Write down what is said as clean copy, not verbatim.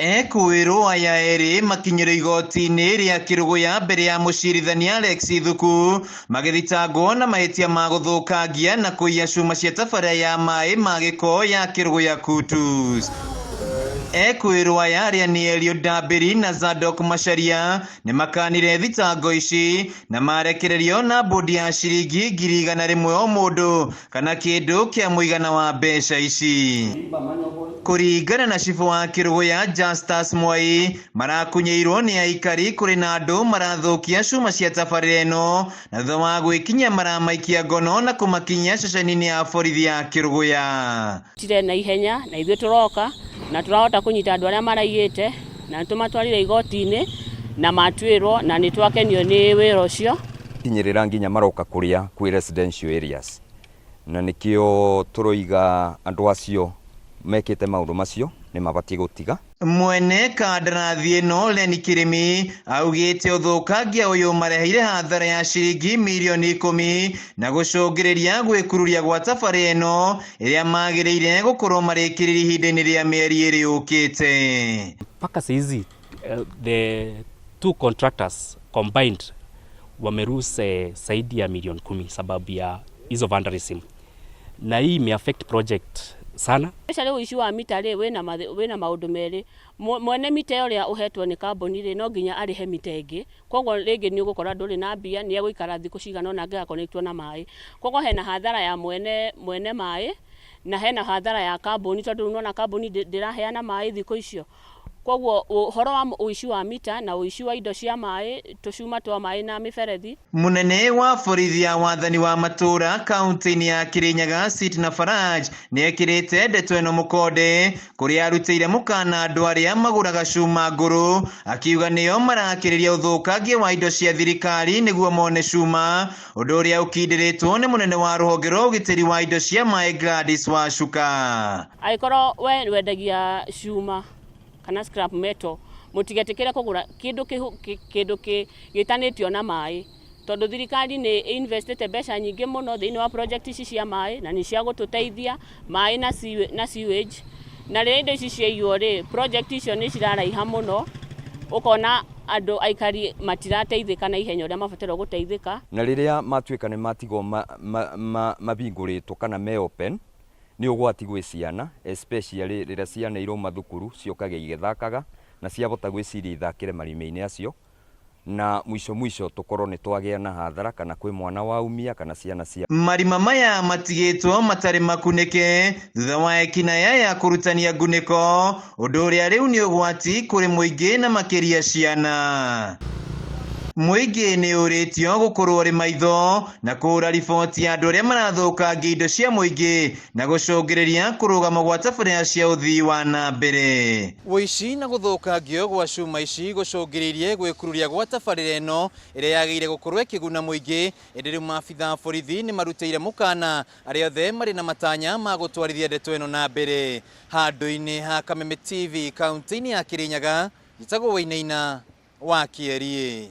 Ekwirwo aya eri makinyire igoti-inĩ rĩa Kĩrũgũya mbere ya mũcirithania Alex Thuku magĩthitangwo na mahĩtia ma gũthũkangia na kũiya cuma cia tabarĩra ya maĩ ma gĩko ya Kĩrũgũya Kutus. Ekwirwo aya arĩa nĩ Eliud Ndambĩri na Zadok Macharia nĩ makanire thitango ici na marekererio na bodi ya ciringi 100,000 o mũndũ kana kĩndũ kĩa mũigana wa mbeca ici. Kũringana na cibũ wa Kĩrũgũya Justus Mwai, marakunyĩirwo nĩ aikari kũrĩ na andũ marathũkia cuma cia tabarĩra ĩno na thutha wa gwĩkinya maramaikia ngono na kũmakinyia ceceni-inĩ ya borithi ya Kĩrũgũya. Tire na ihenya na ithuĩ tũroka na tũrahota kũnyita andũ arĩa maraiyĩte na tũmatwarire igoti-inĩ na matuĩrwo na nĩ twakenio nĩ wĩra ũcio. Kinyĩrĩra nginya maroka kũrĩa kwĩ residential areas na nĩkĩo tũroiga andũ acio mekĩte maũndũ macio nĩ mabatie gũtiga. Mwene kandarathi ĩno Lenny Kĩrĩmi augĩte ũthũkangia ũyũ mareheire hathara ya ciringi mirioni 10 na gũcũngĩrĩria gwĩkururia gwa tabarĩra ĩno ĩrĩa magĩrĩire gũkorwo marĩkĩrĩria ihinda-inĩ rĩa mĩeri ĩrĩ yũkĩte. Mpaka saizi the two contractors combined wameruse zaidi ya milioni 10 sababu ya hizo vandalism, na hii imeaffect project sana. Leo uishi wa mita rĩ wĩna maũndũ merĩ. Mwene mita ũrĩa ũhetwo nĩ kambuni rĩ no nginya arĩhe mita ĩngĩ. Koguo rĩngĩ nĩ ũgũkora ndũrĩ na mbia nĩ egũikara thikũ cigana ũna angĩgakonektwo na maĩ. Koguo hena hathara ya mwene maĩ na hena hathara ya kambuni tondũ unaona kambuni ndĩraheana maĩ thikũ icio. Koguo ũhoro wa uishi wa mita na uishi wa indo cia maĩ tũcuma twa maĩ na mĩberethi. Mũnene wa borithi ya wathani wa matũra kaunti-inĩ ya Kĩrĩnyaga Sitna Faraj nĩ ekĩrĩte ndeto ĩno mũkonde kũrĩa arutĩire mũkana andũ arĩa magũraga cuma ngũrũ akiuga nĩo marakĩrĩria ũthũkangia wa indo cia thirikari nĩguo mone cuma, ũndũ ũrĩa ũkindĩrĩtwo nĩ mũnene wa rũhonge rwa ũgitĩri wa indo cia maĩ Gladys Wacuka. Angĩkorwo we wendagia cuma kana scrap metal mutigetekere kugura kindu gitanitio na maĩ tondu thirikari ni investite mbeca nyingĩ mũno thĩinĩ wa project ici cia maĩ na nĩ cia gũtũteithia maĩ na sewage na rĩrĩa indo ici ciaiywo rĩ project icio nĩ ciraraiha mũno ukona andũ aikari matirateithĩka na ihenya ũrĩa mabatarwo gũteithĩka. Na rĩrĩa matuĩka nĩ matigwo mabingũrĩtwo kana me open nĩ ũgwati gwĩ ciana, especially rĩrĩa ciana irauma thukuru ciokaga igĩthakaga na ciahota gwĩciria ithakĩre marima-inĩ acio na mwisho tũkorwo nĩ twagĩa na hathara kana kwĩ mwana waumia kana ciana cia. Marima maya matigĩtwo matarĩ makunĩke thutha wa ekinaĩ ya kũrutania ngunĩko, ũndũ ũrĩa rĩu nĩ ũgwati kũrĩ mũingĩ na makĩria ciana. Mũingĩ nĩ ũrĩtio gũkorwo ũrĩ maitho na kũra riboti ya andũ arĩa marathũkangia indo cia mũingĩ na gũcũngĩrĩria kũrũgama gwa tabarĩra cia ũthii wa na mbere. Ũici na gũthũkangio gwa cuma ici gũcũngĩrĩirie gwĩkururia gwa tabarĩra ĩno ĩrĩa yagĩrĩire gũkorwo ĩkĩguna mũingĩ, ĩndĩ rĩu maabitha borithi nĩ marutĩire mũkana arĩa othe marĩ na matanya ma gũtwarithia ndeto ĩno na mbere. Handũ-inĩ ha Kameme TV kaunti-inĩ ya Kĩrĩnyaga, njĩtagwo Wainaina wa Kĩarie.